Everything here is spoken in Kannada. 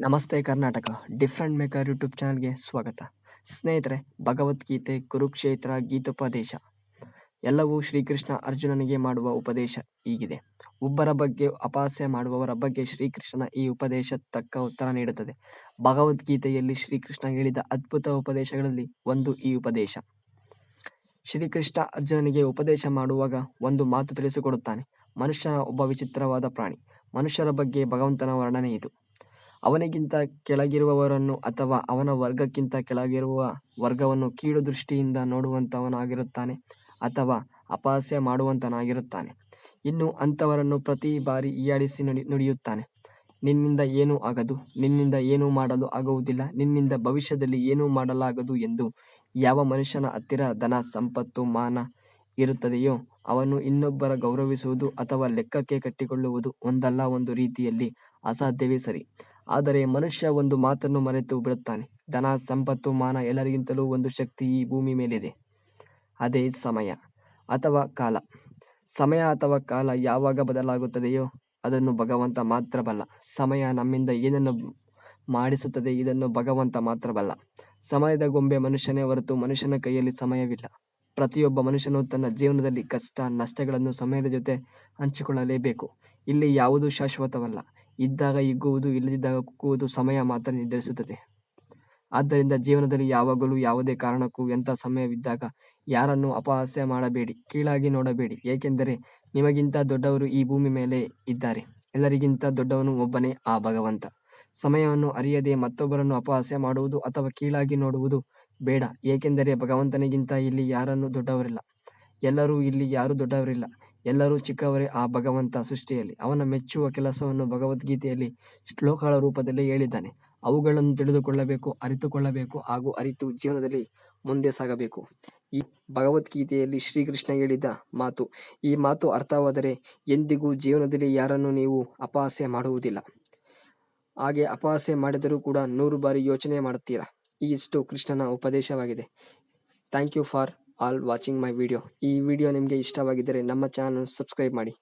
ನಮಸ್ತೆ ಕರ್ನಾಟಕ ಡಿಫ್ರೆಂಟ್ ಮೇಕರ್ ಯೂಟ್ಯೂಬ್ ಚಾನಲ್ಗೆ ಸ್ವಾಗತ. ಸ್ನೇಹಿತರೆ, ಭಗವದ್ಗೀತೆ, ಕುರುಕ್ಷೇತ್ರ, ಗೀತೋಪದೇಶ ಎಲ್ಲವೂ ಶ್ರೀಕೃಷ್ಣ ಅರ್ಜುನನಿಗೆ ಮಾಡುವ ಉಪದೇಶ ಹೀಗಿದೆ. ಒಬ್ಬರ ಬಗ್ಗೆ ಅಪಹಾಸ್ಯ ಮಾಡುವವರ ಬಗ್ಗೆ ಶ್ರೀಕೃಷ್ಣನ ಈ ಉಪದೇಶ ತಕ್ಕ ಉತ್ತರ ನೀಡುತ್ತದೆ. ಭಗವದ್ಗೀತೆಯಲ್ಲಿ ಶ್ರೀಕೃಷ್ಣ ಹೇಳಿದ ಅದ್ಭುತ ಉಪದೇಶಗಳಲ್ಲಿ ಒಂದು ಈ ಉಪದೇಶ. ಶ್ರೀಕೃಷ್ಣ ಅರ್ಜುನನಿಗೆ ಉಪದೇಶ ಮಾಡುವಾಗ ಒಂದು ಮಾತು ತಿಳಿಸಿಕೊಡುತ್ತಾನೆ. ಮನುಷ್ಯನ ಒಬ್ಬ ವಿಚಿತ್ರವಾದ ಪ್ರಾಣಿ. ಮನುಷ್ಯರ ಬಗ್ಗೆ ಭಗವಂತನ ವರ್ಣನೆ ಇದು. ಅವನಿಗಿಂತ ಕೆಳಗಿರುವವರನ್ನು ಅಥವಾ ಅವನ ವರ್ಗಕ್ಕಿಂತ ಕೆಳಗಿರುವ ವರ್ಗವನ್ನು ಕೀಳು ದೃಷ್ಟಿಯಿಂದ ನೋಡುವಂತವನಾಗಿರುತ್ತಾನೆ ಅಥವಾ ಅಪಹಾಸ್ಯ ಮಾಡುವಂತನಾಗಿರುತ್ತಾನೆ. ಇನ್ನು ಅಂಥವರನ್ನು ಪ್ರತಿ ಬಾರಿ ಹೀಯಾಳಿಸಿ ನುಡಿಯುತ್ತಾನೆ. ನಿನ್ನಿಂದ ಏನೂ ಆಗದು, ನಿನ್ನಿಂದ ಏನೂ ಮಾಡಲು ಆಗುವುದಿಲ್ಲ, ನಿನ್ನಿಂದ ಭವಿಷ್ಯದಲ್ಲಿ ಏನೂ ಮಾಡಲಾಗದು ಎಂದು ಯಾವ ಮನುಷ್ಯನ ಹತ್ತಿರ ಧನ, ಸಂಪತ್ತು, ಮಾನ ಇರುತ್ತದೆಯೋ ಅವನು ಇನ್ನೊಬ್ಬರ ಗೌರವಿಸುವುದು ಅಥವಾ ಲೆಕ್ಕಕ್ಕೆ ಕಟ್ಟಿಕೊಳ್ಳುವುದು ಒಂದಲ್ಲ ಒಂದು ರೀತಿಯಲ್ಲಿ ಅಸಾಧ್ಯವೇ ಸರಿ. ಆದರೆ ಮನುಷ್ಯ ಒಂದು ಮಾತನ್ನು ಮರೆತು ಬಿಡುತ್ತಾನೆ. ಧನ, ಸಂಪತ್ತು, ಮಾನ ಎಲ್ಲರಿಗಿಂತಲೂ ಒಂದು ಶಕ್ತಿ ಈ ಭೂಮಿ ಮೇಲಿದೆ. ಅದೇ ಸಮಯ ಅಥವಾ ಕಾಲ. ಸಮಯ ಅಥವಾ ಕಾಲ ಯಾವಾಗ ಬದಲಾಗುತ್ತದೆಯೋ ಅದನ್ನು ಭಗವಂತ ಮಾತ್ರ ಬಲ್ಲ. ಸಮಯ ನಮ್ಮಿಂದ ಏನನ್ನು ಮಾಡಿಸುತ್ತದೆ ಇದನ್ನು ಭಗವಂತ ಮಾತ್ರ ಬಲ್ಲ. ಸಮಯದ ಗೊಂಬೆ ಮನುಷ್ಯನೇ ಹೊರತು ಮನುಷ್ಯನ ಕೈಯಲ್ಲಿ ಸಮಯವಿಲ್ಲ. ಪ್ರತಿಯೊಬ್ಬ ಮನುಷ್ಯನು ತನ್ನ ಜೀವನದಲ್ಲಿ ಕಷ್ಟ, ನಷ್ಟಗಳನ್ನು ಸಮಯದ ಜೊತೆ ಹಂಚಿಕೊಳ್ಳಲೇಬೇಕು. ಇಲ್ಲಿ ಯಾವುದೂ ಶಾಶ್ವತವಲ್ಲ. ಇದ್ದಾಗ ಹಿಗ್ಗುವುದು, ಇಲ್ಲದಿದ್ದಾಗ ಕುಗ್ಗುವುದು ಸಮಯ ಮಾತ್ರ ನಿರ್ಧರಿಸುತ್ತದೆ. ಆದ್ದರಿಂದ ಜೀವನದಲ್ಲಿ ಯಾವಾಗಲೂ ಯಾವುದೇ ಕಾರಣಕ್ಕೂ ಎಂಥ ಸಮಯವಿದ್ದಾಗ ಯಾರನ್ನು ಅಪಹಾಸ್ಯ ಮಾಡಬೇಡಿ, ಕೀಳಾಗಿ ನೋಡಬೇಡಿ. ಏಕೆಂದರೆ ನಿಮಗಿಂತ ದೊಡ್ಡವರು ಈ ಭೂಮಿ ಮೇಲೆ ಇದ್ದಾರೆ. ಎಲ್ಲರಿಗಿಂತ ದೊಡ್ಡವನು ಒಬ್ಬನೇ, ಆ ಭಗವಂತ. ಸಮಯವನ್ನು ಅರಿಯದೆ ಮತ್ತೊಬ್ಬರನ್ನು ಅಪಹಾಸ್ಯ ಮಾಡುವುದು ಅಥವಾ ಕೀಳಾಗಿ ನೋಡುವುದು ಬೇಡ. ಏಕೆಂದರೆ ಭಗವಂತನಿಗಿಂತ ಇಲ್ಲಿ ಯಾರನ್ನೂ ದೊಡ್ಡವರಿಲ್ಲ. ಎಲ್ಲರೂ ಇಲ್ಲಿ ಯಾರೂ ದೊಡ್ಡವರಿಲ್ಲ, ಎಲ್ಲರೂ ಚಿಕ್ಕವರೇ ಆ ಭಗವಂತ ಸೃಷ್ಟಿಯಲ್ಲಿ. ಅವನ ಮೆಚ್ಚುವ ಕೆಲಸವನ್ನು ಭಗವದ್ಗೀತೆಯಲ್ಲಿ ಶ್ಲೋಕಗಳ ರೂಪದಲ್ಲಿ ಹೇಳಿದ್ದಾನೆ. ಅವುಗಳನ್ನು ತಿಳಿದುಕೊಳ್ಳಬೇಕು, ಅರಿತುಕೊಳ್ಳಬೇಕು ಹಾಗೂ ಅರಿತು ಜೀವನದಲ್ಲಿ ಮುಂದೆ ಸಾಗಬೇಕು. ಈ ಭಗವದ್ಗೀತೆಯಲ್ಲಿ ಶ್ರೀಕೃಷ್ಣ ಹೇಳಿದ ಮಾತು. ಈ ಮಾತು ಅರ್ಥವಾದರೆ ಎಂದಿಗೂ ಜೀವನದಲ್ಲಿ ಯಾರನ್ನು ನೀವು ಅಪಹಾಸ್ಯ ಮಾಡುವುದಿಲ್ಲ. ಹಾಗೆ ಅಪಹಾಸ್ಯ ಮಾಡಿದರೂ ಕೂಡ 100 ಬಾರಿ ಯೋಚನೆ ಮಾಡುತ್ತೀರಾ. ಇಷ್ಟು ಕೃಷ್ಣನ ಉಪದೇಶವಾಗಿದೆ. Thank you for all watching my video. ಈ ವಿಡಿಯೋ ನಿಮಗೆ ಇಷ್ಟವಾಗಿದ್ದರೆ ನಮ್ಮ ಚಾನಲ್ ಸಬ್ಸ್ಕ್ರೈಬ್ ಮಾಡಿ.